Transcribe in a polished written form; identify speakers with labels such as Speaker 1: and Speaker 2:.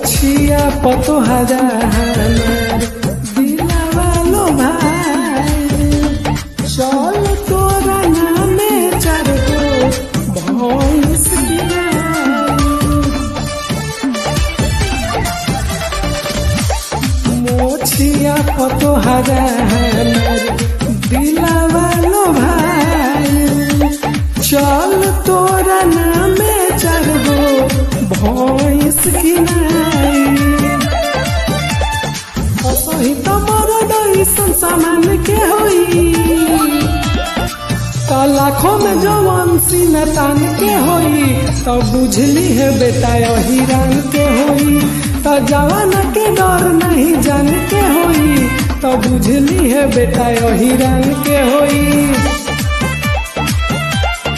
Speaker 1: मोछिया पतो हजार दिलावा लो भाई चल तोरा नामे चार गो भैंस मोछिया पतो हजार दिलावा लो भाई चल तोरा नामे चार गो भैंस असही तमर डईसन सामान के होई तो लाखों में जवान सीना तान के होई तो बुझली है बेटा हिरान के होई तो जवान के डर नहीं जान के होई तो बुझली है बेटा हिरान के होई।